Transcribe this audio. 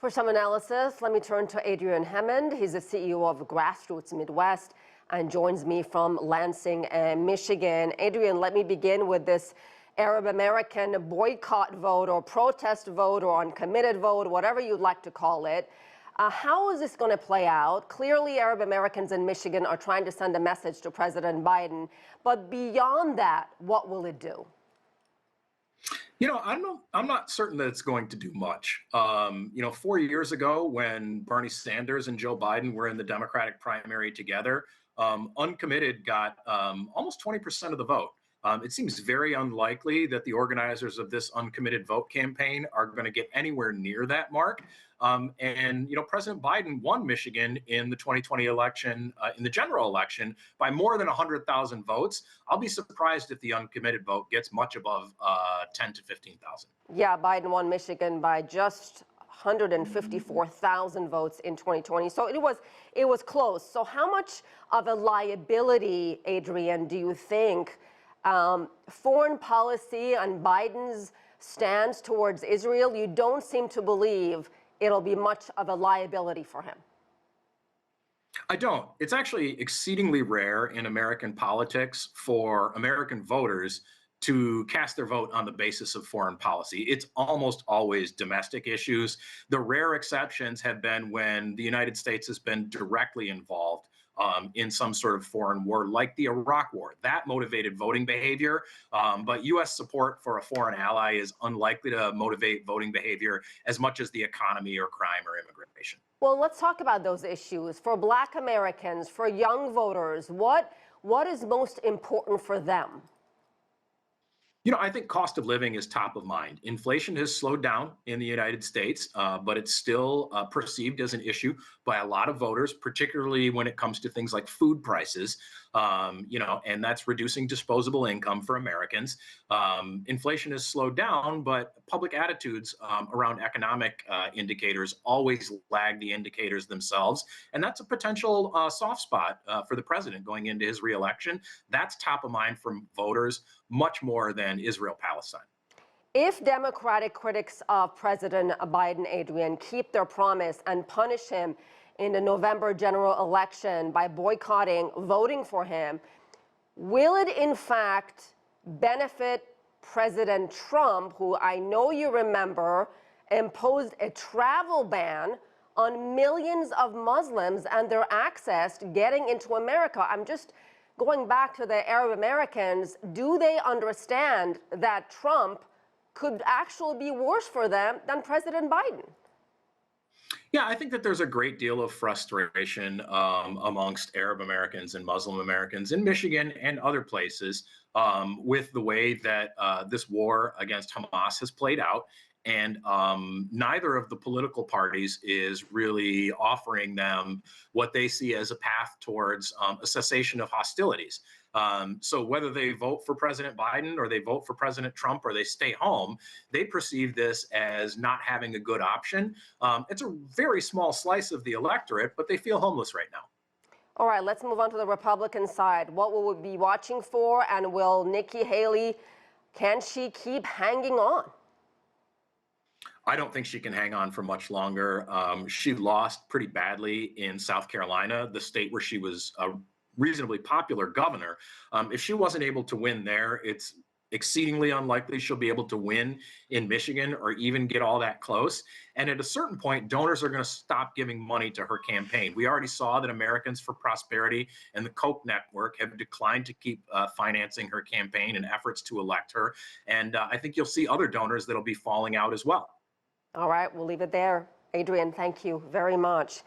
For some analysis, let me turn to Adrian Hemond. He's the CEO of Grassroots Midwest and joins me from Lansing, Michigan. Adrian, let me begin with this Arab American boycott vote or protest vote or uncommitted vote, whatever you'd like to call it. How is this going to play out? Clearly, Arab Americans in Michigan are trying to send a message to President Biden. But beyond that, what will it do? You know, I'm not certain that it's going to do much. 4 years ago, when Bernie Sanders and Joe Biden were in the Democratic primary together, uncommitted got almost 20% of the vote. It seems very unlikely that the organizers of this uncommitted vote campaign are going to get anywhere near that mark. President Biden won Michigan in the 2020 election, in the general election, by more than 100,000 votes. I'll be surprised if the uncommitted vote gets much above 10 to 15,000. Yeah, Biden won Michigan by just 154,000 votes in 2020. So it was close. So how much of a liability, Adrian, do you think foreign policy and Biden's stance towards Israel, you don't seem to believe it'll be much of a liability for him? I don't. It's actually exceedingly rare in American politics for American voters to cast their vote on the basis of foreign policy. It's almost always domestic issues. The rare exceptions have been when the United States has been directly involved in some sort of foreign war, like the Iraq War. That motivated voting behavior, but U.S. support for a foreign ally is unlikely to motivate voting behavior as much as the economy or crime or immigration. Well, let's talk about those issues. For Black Americans, for young voters, what is most important for them? You know, I think cost of living is top of mind. Inflation has slowed down in the United States, but it's still perceived as an issue by a lot of voters, particularly when it comes to things like food prices, and that's reducing disposable income for Americans. Inflation has slowed down, but public attitudes around economic indicators always lag the indicators themselves. And that's a potential soft spot for the president going into his reelection. That's top of mind for voters, much more than Israel-Palestine. If Democratic critics of President Biden, Adrian, keep their promise and punish him in the November general election by boycotting voting for him, will it in fact benefit President Trump, who I know you remember imposed a travel ban on millions of Muslims and their access to getting into America? I'm just going back to the Arab Americans. Do they understand that Trump could actually be worse for them than President Biden? Yeah, I think that there's a great deal of frustration amongst Arab Americans and Muslim Americans in Michigan and other places with the way that this war against Hamas has played out. And neither of the political parties is really offering them what they see as a path towards a cessation of hostilities. So whether they vote for President Biden or they vote for President Trump or they stay home, they perceive this as not having a good option. It's a very small slice of the electorate, but they feel homeless right now. All right, let's move on to the Republican side. What will we be watching for? And will Nikki Haley, can she keep hanging on? I don't think she can hang on for much longer. She lost pretty badly in South Carolina, the state where she was a reasonably popular governor. If she wasn't able to win there, it's exceedingly unlikely she'll be able to win in Michigan or even get all that close. And at a certain point, donors are going to stop giving money to her campaign. We already saw that Americans for Prosperity and the Koch network have declined to keep financing her campaign and efforts to elect her. And I think you'll see other donors that'll be falling out as well. All right, we'll leave it there. Adrian, thank you very much.